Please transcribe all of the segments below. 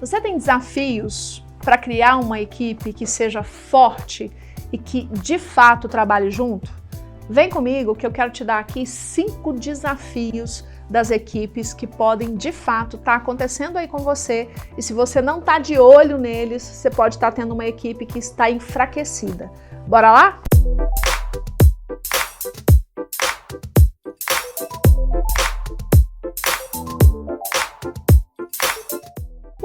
Você tem desafios para criar uma equipe que seja forte e que de fato trabalhe junto? Vem comigo que eu quero te dar aqui 5 desafios das equipes que podem de fato estar acontecendo aí com você, e se você não está de olho neles, você pode estar tendo uma equipe que está enfraquecida. Bora lá?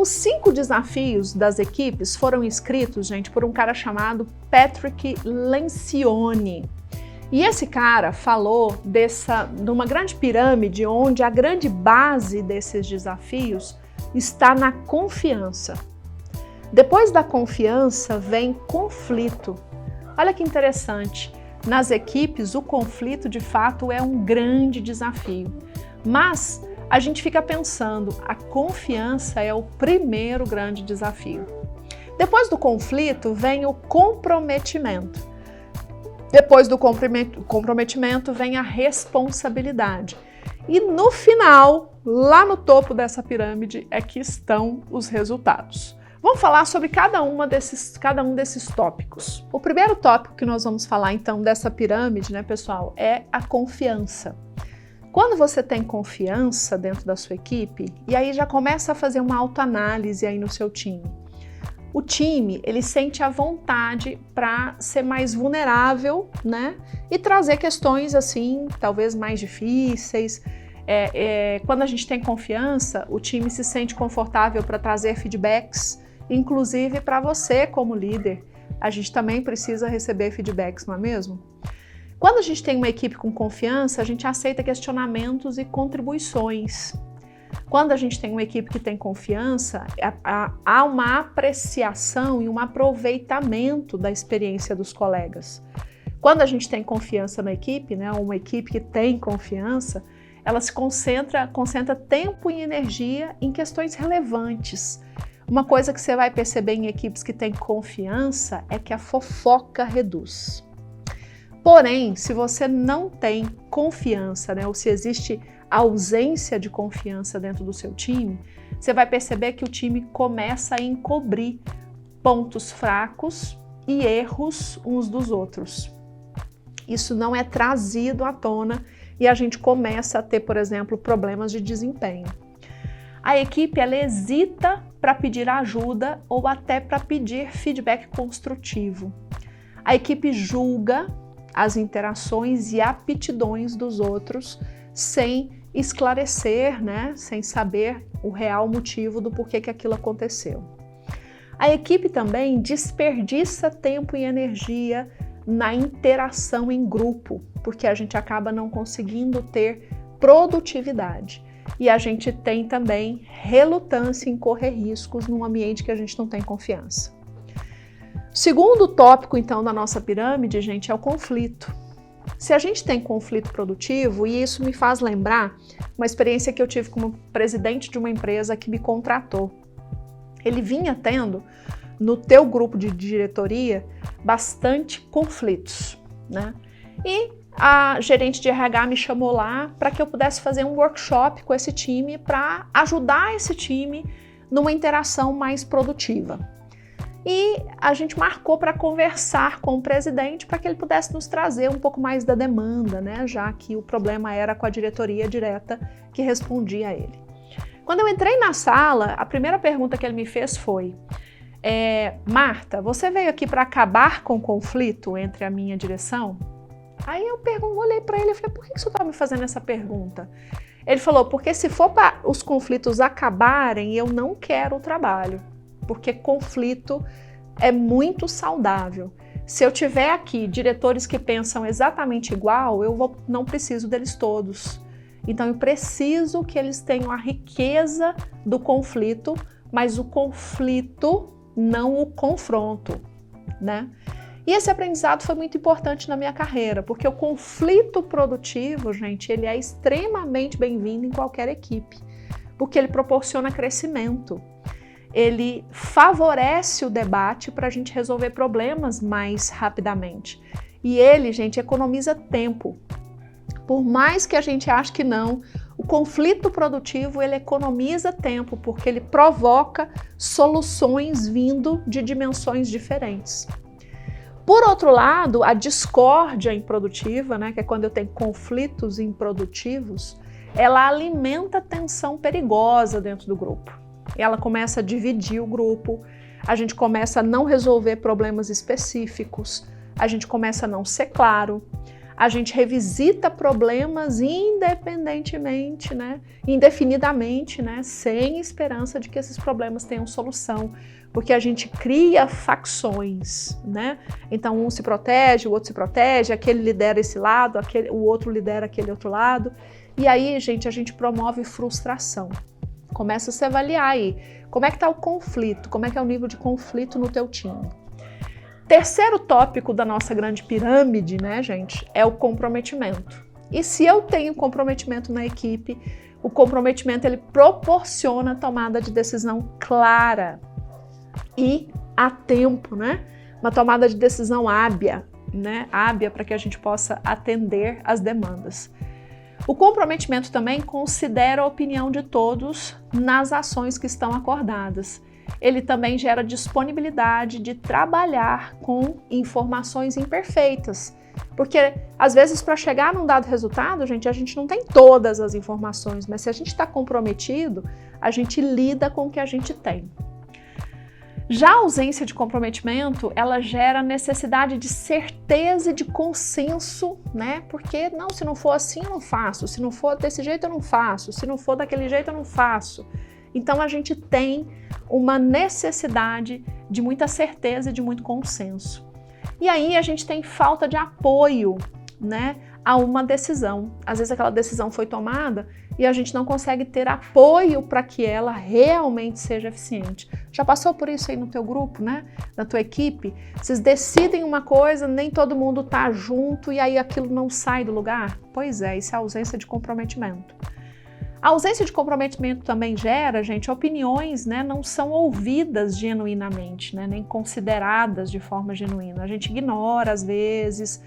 Os 5 desafios das equipes foram escritos, gente, por um cara chamado Patrick Lencioni. E esse cara falou de uma grande pirâmide onde a grande base desses desafios está na confiança. Depois da confiança vem conflito. Olha que interessante, nas equipes o conflito de fato é um grande desafio, mas a gente fica pensando, a confiança é o primeiro grande desafio. Depois do conflito vem o comprometimento. Depois do comprometimento vem a responsabilidade. E no final, lá no topo dessa pirâmide, é que estão os resultados. Vamos falar sobre cada um desses tópicos. O primeiro tópico que nós vamos falar então dessa pirâmide, né, pessoal, é a confiança. Quando você tem confiança dentro da sua equipe, e aí já começa a fazer uma autoanálise aí no seu time. O time, ele sente a vontade para ser mais vulnerável, né? E trazer questões assim, talvez mais difíceis. Quando a gente tem confiança, o time se sente confortável para trazer feedbacks, inclusive para você como líder. A gente também precisa receber feedbacks, não é mesmo? Quando a gente tem uma equipe com confiança, a gente aceita questionamentos e contribuições. Quando a gente tem uma equipe que tem confiança, há uma apreciação e um aproveitamento da experiência dos colegas. Quando a gente tem confiança na equipe, né, uma equipe que tem confiança, ela se concentra tempo e energia em questões relevantes. Uma coisa que você vai perceber em equipes que têm confiança é que a fofoca reduz. Porém, se você não tem confiança, né, ou se existe ausência de confiança dentro do seu time, você vai perceber que o time começa a encobrir pontos fracos e erros uns dos outros. Isso não é trazido à tona e a gente começa a ter, por exemplo, problemas de desempenho. A equipe, ela hesita para pedir ajuda ou até para pedir feedback construtivo. A equipe julga as interações e aptidões dos outros sem esclarecer, né? Sem saber o real motivo do porquê que aquilo aconteceu. A equipe também desperdiça tempo e energia na interação em grupo, porque a gente acaba não conseguindo ter produtividade. E a gente tem também relutância em correr riscos num ambiente que a gente não tem confiança. Segundo tópico, então, da nossa pirâmide, gente, é o conflito. Se a gente tem conflito produtivo, e isso me faz lembrar uma experiência que eu tive como presidente de uma empresa que me contratou. Ele vinha tendo, no teu grupo de diretoria, bastante conflitos, né? E a gerente de RH me chamou lá para que eu pudesse fazer um workshop com esse time para ajudar esse time numa interação mais produtiva. E a gente marcou para conversar com o presidente para que ele pudesse nos trazer um pouco mais da demanda, né? Já que o problema era com a diretoria direta que respondia a ele. Quando eu entrei na sala, a primeira pergunta que ele me fez foi: Marta, você veio aqui para acabar com o conflito entre a minha direção? Aí eu olhei para ele e falei: por que você está me fazendo essa pergunta? Ele falou: porque se for para os conflitos acabarem, eu não quero o trabalho. Porque conflito é muito saudável. Se eu tiver aqui diretores que pensam exatamente igual, não preciso deles todos. Então eu preciso que eles tenham a riqueza do conflito, mas o conflito, não o confronto, né? E esse aprendizado foi muito importante na minha carreira, porque o conflito produtivo, gente, ele é extremamente bem-vindo em qualquer equipe, porque ele proporciona crescimento. Ele favorece o debate para a gente resolver problemas mais rapidamente. E ele, gente, economiza tempo. Por mais que a gente ache que não, o conflito produtivo, ele economiza tempo, porque ele provoca soluções vindo de dimensões diferentes. Por outro lado, a discórdia improdutiva, né, que é quando eu tenho conflitos improdutivos, ela alimenta tensão perigosa dentro do grupo. Ela começa a dividir o grupo, a gente começa a não resolver problemas específicos, a gente começa a não ser claro, a gente revisita problemas independentemente, né, indefinidamente, né, sem esperança de que esses problemas tenham solução, porque a gente cria facções, né? Então um se protege, o outro se protege, aquele lidera esse lado, o outro lidera aquele outro lado, e aí, gente, a gente promove frustração. Começa a se avaliar aí, como é que está o conflito, como é que é o nível de conflito no teu time. Terceiro tópico da nossa grande pirâmide, né, gente, é o comprometimento. E se eu tenho comprometimento na equipe, o comprometimento ele proporciona a tomada de decisão clara e a tempo, né? Uma tomada de decisão hábia, né? Hábia para que a gente possa atender às demandas. O comprometimento também considera a opinião de todos nas ações que estão acordadas. Ele também gera disponibilidade de trabalhar com informações imperfeitas. Porque, às vezes, para chegar num dado resultado, gente, a gente não tem todas as informações, mas se a gente está comprometido, a gente lida com o que a gente tem. Já a ausência de comprometimento, ela gera necessidade de certeza e de consenso, né? Porque, não, se não for assim, eu não faço. Se não for desse jeito, eu não faço. Se não for daquele jeito, eu não faço. Então, a gente tem uma necessidade de muita certeza e de muito consenso. E aí, a gente tem falta de apoio, né, a uma decisão. Às vezes, aquela decisão foi tomada e a gente não consegue ter apoio para que ela realmente seja eficiente. Já passou por isso aí no teu grupo, né? Na tua equipe? Vocês decidem uma coisa, nem todo mundo tá junto e aí aquilo não sai do lugar? Pois é, isso é ausência de comprometimento. A ausência de comprometimento também gera, gente, opiniões, né, não são ouvidas genuinamente, né, nem consideradas de forma genuína. A gente ignora às vezes,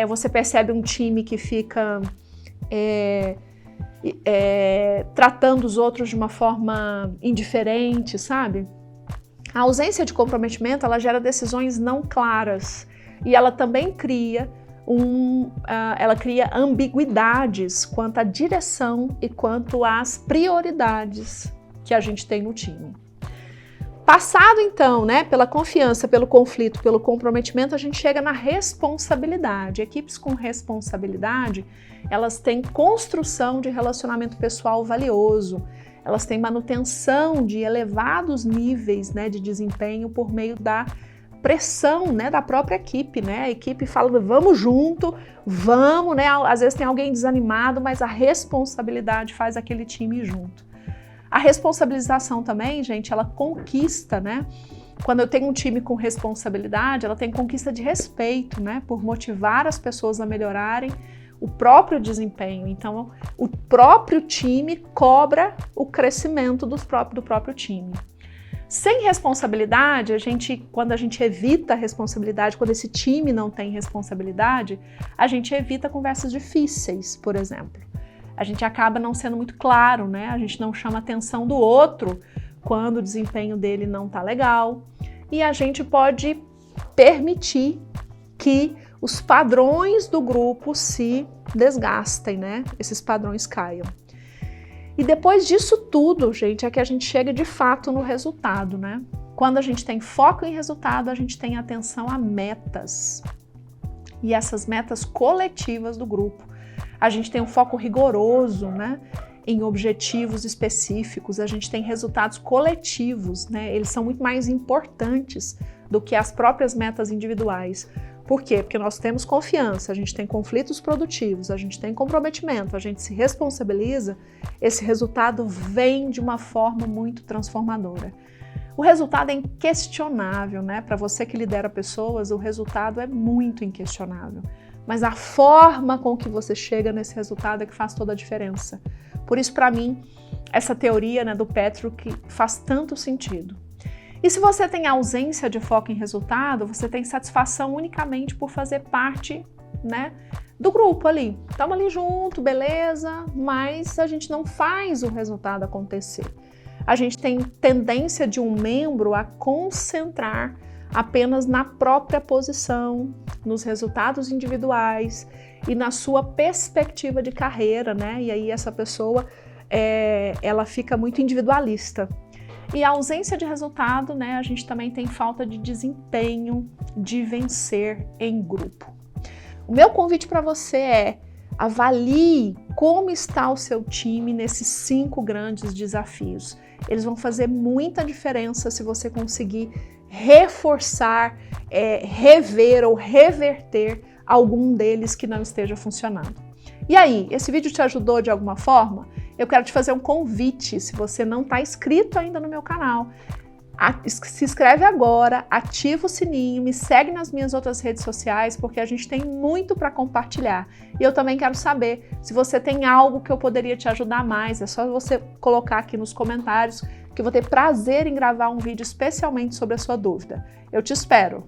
você percebe um time que fica tratando os outros de uma forma indiferente, sabe? A ausência de comprometimento, ela gera decisões não claras e ela também cria ambiguidades quanto à direção e quanto às prioridades que a gente tem no time. Passado então, né, pela confiança, pelo conflito, pelo comprometimento, a gente chega na responsabilidade. Equipes com responsabilidade, elas têm construção de relacionamento pessoal valioso, elas têm manutenção de elevados níveis, né, de desempenho por meio da pressão, né, da própria equipe, né? A equipe fala, vamos junto, vamos, né? Às vezes tem alguém desanimado, mas a responsabilidade faz aquele time ir junto. A responsabilização também, gente, ela conquista, né? Quando eu tenho um time com responsabilidade, ela tem conquista de respeito, né? Por motivar as pessoas a melhorarem o próprio desempenho. Então, o próprio time cobra o crescimento do próprio time. Sem responsabilidade, quando a gente evita a responsabilidade, quando esse time não tem responsabilidade, a gente evita conversas difíceis, por exemplo. A gente acaba não sendo muito claro, né? A gente não chama a atenção do outro quando o desempenho dele não tá legal. E a gente pode permitir que os padrões do grupo se desgastem, né? Esses padrões caiam. E depois disso tudo, gente, é que a gente chega de fato no resultado, né? Quando a gente tem foco em resultado, a gente tem atenção a metas. E essas metas coletivas do grupo. A gente tem um foco rigoroso, né, em objetivos específicos. A gente tem resultados coletivos, né? Eles são muito mais importantes do que as próprias metas individuais. Por quê? Porque nós temos confiança, a gente tem conflitos produtivos, a gente tem comprometimento, a gente se responsabiliza, esse resultado vem de uma forma muito transformadora. O resultado é inquestionável, né? Para você que lidera pessoas, o resultado é muito inquestionável. Mas a forma com que você chega nesse resultado é que faz toda a diferença. Por isso, para mim, essa teoria, né, do Patrick faz tanto sentido. E se você tem ausência de foco em resultado, você tem satisfação unicamente por fazer parte, né, do grupo ali. Estamos ali junto, beleza, mas a gente não faz o resultado acontecer. A gente tem tendência de um membro a concentrar apenas na própria posição, nos resultados individuais e na sua perspectiva de carreira, né? E aí essa pessoa, ela fica muito individualista. E a ausência de resultado, né? A gente também tem falta de desempenho, de vencer em grupo. O meu convite para você é: avalie como está o seu time nesses 5 grandes desafios. Eles vão fazer muita diferença se você conseguir reforçar, rever ou reverter algum deles que não esteja funcionando. E aí, esse vídeo te ajudou de alguma forma? Eu quero te fazer um convite, se você não está inscrito ainda no meu canal. Se inscreve agora, ativa o sininho, me segue nas minhas outras redes sociais, porque a gente tem muito para compartilhar. E eu também quero saber se você tem algo que eu poderia te ajudar mais. É só você colocar aqui nos comentários, que eu vou ter prazer em gravar um vídeo especialmente sobre a sua dúvida. Eu te espero!